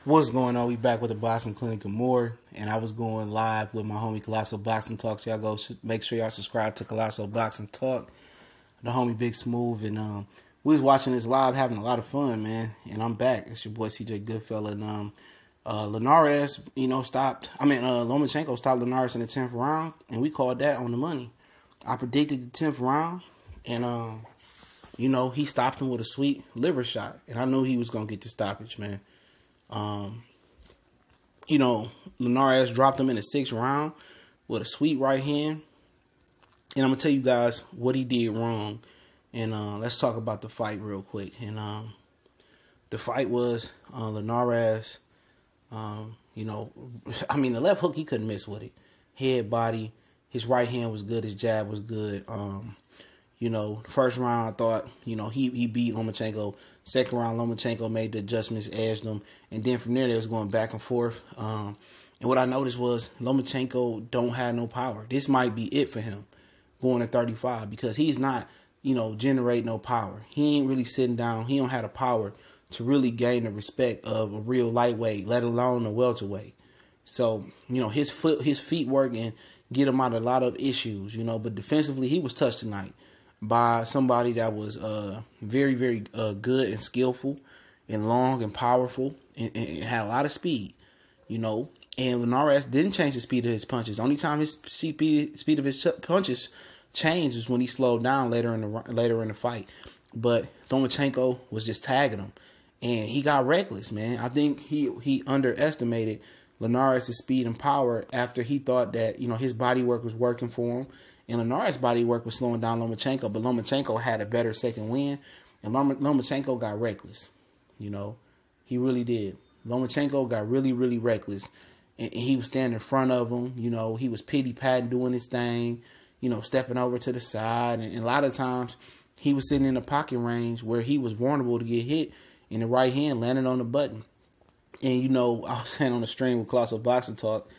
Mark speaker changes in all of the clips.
Speaker 1: What's going on? We back with the Boxing Clinic and more, and I was going live with my homie Colossal Boxing Talk. So y'all go make sure y'all subscribe to Colossal Boxing Talk, the homie Big Smooth, and we was watching this live, having a lot of fun, man. And I'm back. It's your boy CJ Goodfella, and Linares, Lomachenko stopped Linares in the 10th round, and we called that on the money. I predicted the 10th round, and he stopped him with a sweet liver shot, and I knew he was gonna get the stoppage, man. Linares dropped him in the 6th round with a sweet right hand. And I'm going to tell you guys what he did wrong. And let's talk about the fight real quick. And the fight was Linares, the left hook, he couldn't miss with it. Head, body, his right hand was good, his jab was good. First round, I thought, he beat Lomachenko. Second round, Lomachenko made the adjustments, edged him. And then from there, they was going back and forth. And what I noticed was Lomachenko don't have no power. This might be it for him going to 35 because he's not, generating no power. He ain't really sitting down. He don't have the power to really gain the respect of a real lightweight, let alone a welterweight. So, his feet work and get him out of a lot of issues, But defensively, he was touched tonight by somebody that was very, very good and skillful and long and powerful and had a lot of speed, And Linares didn't change the speed of his punches. The only time his speed of his punches changed is when he slowed down later in the fight. But Lomachenko was just tagging him, and he got reckless, man. I think he underestimated Linares' speed and power after he thought that his body work was working for him. And Linares' body work was slowing down Lomachenko, but Lomachenko had a better second win, and Lomachenko got reckless. He really did. Lomachenko got really, really reckless, and he was standing in front of him. He was pity-patting, doing his thing, stepping over to the side, and a lot of times he was sitting in the pocket range where he was vulnerable to get hit in the right hand, landing on the button. And, I was saying on the stream with Colossal Boxing Talk,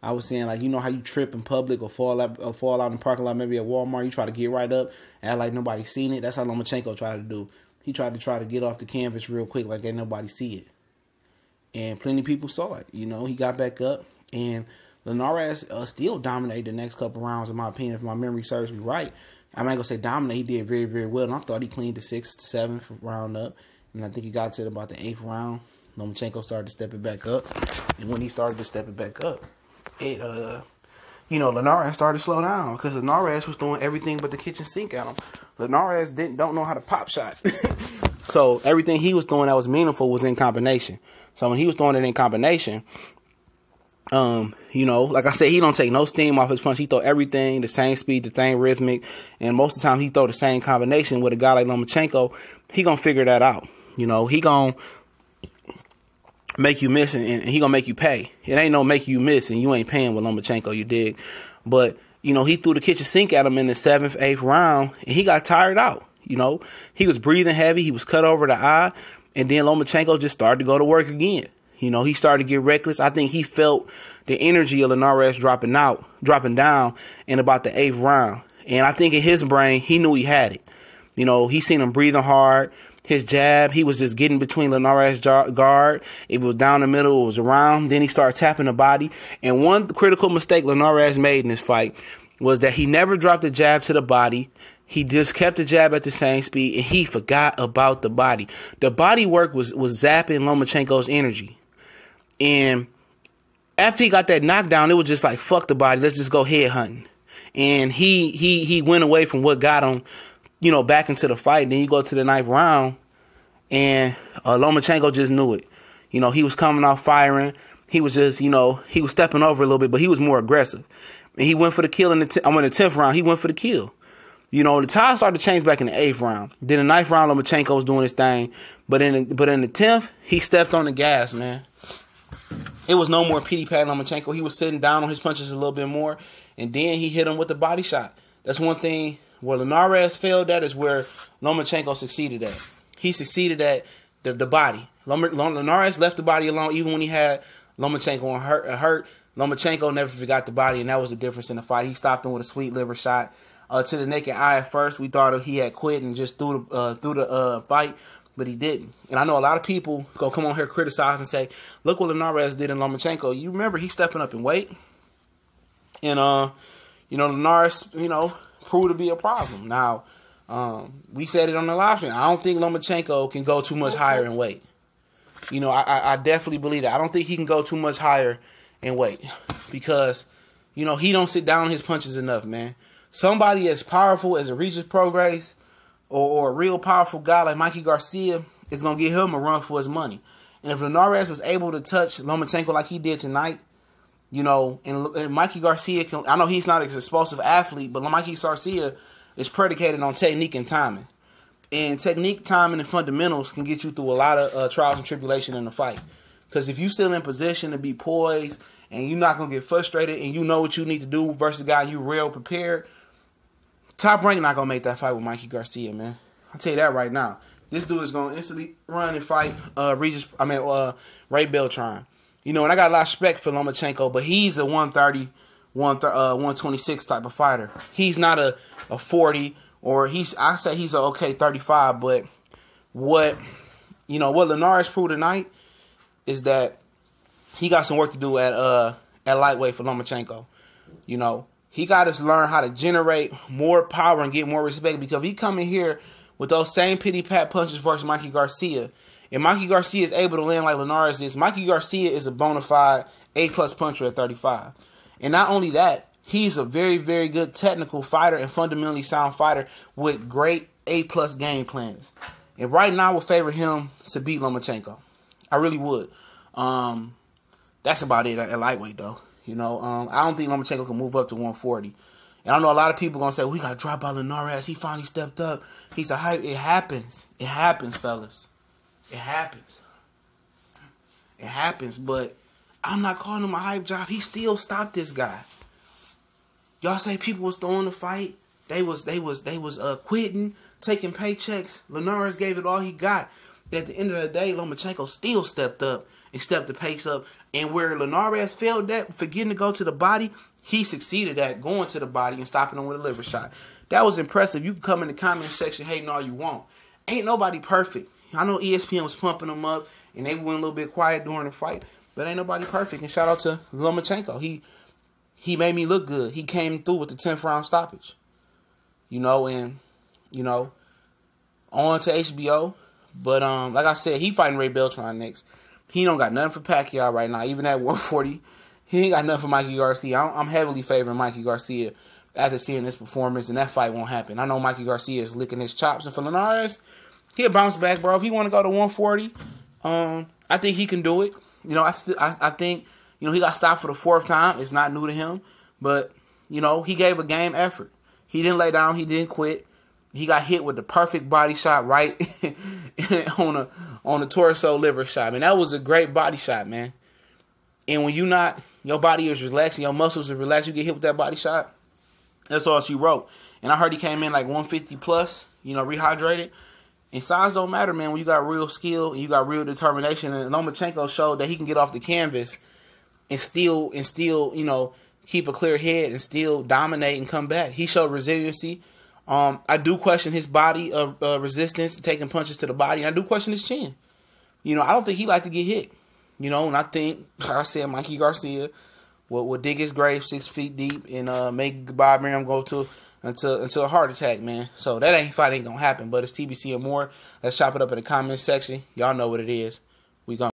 Speaker 1: I was saying, how you trip in public or fall out in the parking lot, maybe at Walmart, you try to get right up, act like nobody seen it. That's how Lomachenko tried to do. He tried to get off the canvas real quick like ain't nobody see it. And plenty of people saw it. He got back up, and Linares still dominated the next couple rounds, in my opinion, if my memory serves me right. I'm not going to say dominate. He did very, very well, and I thought he cleaned the 6th to 7th round up, and I think he got to about the 8th round. Lomachenko started to step it back up, and when he started to step it back up, Linares started to slow down because Linares was throwing everything but the kitchen sink at him. Linares don't know how to pop shot. So everything he was throwing that was meaningful was in combination. So when he was throwing it in combination, like I said, he don't take no steam off his punch. He throw everything the same speed, the same rhythmic, and most of the time he throw the same combination with a guy like Lomachenko. He gonna figure that out. He gonna make you miss and he gonna make you pay. It ain't no make you miss and you ain't paying with Lomachenko, you dig? But, he threw the kitchen sink at him in the 7th, 8th round and he got tired out. He was breathing heavy, he was cut over the eye, and then Lomachenko just started to go to work again. He started to get reckless. I think he felt the energy of Linares dropping down in about the 8th round. And I think in his brain, he knew he had it. He seen him breathing hard. His jab, he was just getting between Linares' guard. It was down the middle, it was around. Then he started tapping the body. And one critical mistake Linares made in this fight was that he never dropped the jab to the body. He just kept the jab at the same speed, and he forgot about the body. The body work was zapping Lomachenko's energy. And after he got that knockdown, it was just like, fuck the body, let's just go head hunting. And he went away from what got him back into the fight. Then you go to the 9th round, and Lomachenko just knew it. He was coming off firing. He was just, he was stepping over a little bit, but he was more aggressive. And he went for the kill in the 10th round. He went for the kill. The tide started to change back in the 8th round. Then the 9th round, Lomachenko was doing his thing. But in the 10th, he stepped on the gas, man. It was no more pity-pat Lomachenko. He was sitting down on his punches a little bit more. And then he hit him with the body shot. That's one thing. Where Linares failed at is where Lomachenko succeeded at. He succeeded at the body. Linares left the body alone even when he had Lomachenko hurt. Lomachenko never forgot the body, and that was the difference in the fight. He stopped him with a sweet liver shot to the naked eye. At first, we thought he had quit and just threw the fight. but he didn't. And I know a lot of people go come on here criticize and say, look what Linares did in Lomachenko. You remember he's stepping up in weight, and Linares, proved to be a problem. Now, we said it on the live stream. I don't think Lomachenko can go too much higher in weight. I definitely believe that. I don't think he can go too much higher in weight because, he don't sit down his punches enough, man. Somebody as powerful as a Regis Prograis or a real powerful guy like Mikey Garcia is going to give him a run for his money. And if Linares was able to touch Lomachenko like he did tonight, and Mikey Garcia can, I know he's not an explosive athlete, but Mikey Garcia is predicated on technique and timing. And technique, timing, and fundamentals can get you through a lot of trials and tribulation in the fight. Because if you're still in position to be poised and you're not going to get frustrated and you know what you need to do versus a guy you real prepared, Top Rank not going to make that fight with Mikey Garcia, man. I'll tell you that right now. This dude is going to instantly run and fight Ray Beltran. And I got a lot of respect for Lomachenko, but he's a 130, 126 type of fighter. He's not a 40, or I say he's a okay 35, but what Linares proved tonight is that he got some work to do at lightweight for Lomachenko. He got to learn how to generate more power and get more respect, because he come in here with those same pity pat punches versus Mikey Garcia. And Mikey Garcia is able to land like Linares is. Mikey Garcia is a bona fide A-plus puncher at 35. And not only that, he's a very, very good technical fighter and fundamentally sound fighter with great A-plus game plans. And right now I would favor him to beat Lomachenko. I really would. That's about it at lightweight, though. I don't think Lomachenko can move up to 140. And I know a lot of people going to say, we got to drop out Linares. He finally stepped up. He's a hype. It happens. It happens, fellas. It happens. It happens, but I'm not calling him a hype job. He still stopped this guy. Y'all say people was throwing the fight. They was quitting, taking paychecks. Linares gave it all he got. At the end of the day, Lomachenko still stepped up and stepped the pace up. And where Linares failed at, forgetting to go to the body, he succeeded at going to the body and stopping him with a liver shot. That was impressive. You can come in the comment section hating all you want. Ain't nobody perfect. I know ESPN was pumping them up, and they went a little bit quiet during the fight, but ain't nobody perfect. And shout out to Lomachenko. He made me look good. He came through with the 10th round stoppage. On to HBO. But like I said, he fighting Ray Beltran next. He don't got nothing for Pacquiao right now. Even at 140, he ain't got nothing for Mikey Garcia. I'm heavily favoring Mikey Garcia after seeing this performance, and that fight won't happen. I know Mikey Garcia is licking his chops, and for Linares, he'll bounce back, bro. If he want to go to 140, I think he can do it. I think he got stopped for the 4th time. It's not new to him, but he gave a game effort. He didn't lay down. He didn't quit. He got hit with the perfect body shot right on the torso liver shot. Man, that was a great body shot, man. And when your body is relaxed and your muscles are relaxed, you get hit with that body shot. That's all she wrote. And I heard he came in like 150 plus, rehydrated. And size don't matter, man, when you got real skill and you got real determination. And Lomachenko showed that he can get off the canvas and still, keep a clear head and still dominate and come back. He showed resiliency. I do question his body resistance, taking punches to the body. And I do question his chin. I don't think he like to get hit. And I think, like I said, Mikey Garcia will dig his grave 6 feet deep and make Bob Arum go into a heart attack, man. So that fight ain't gonna happen. But it's TBC and more. Let's chop it up in the comment section. Y'all know what it is. We gonna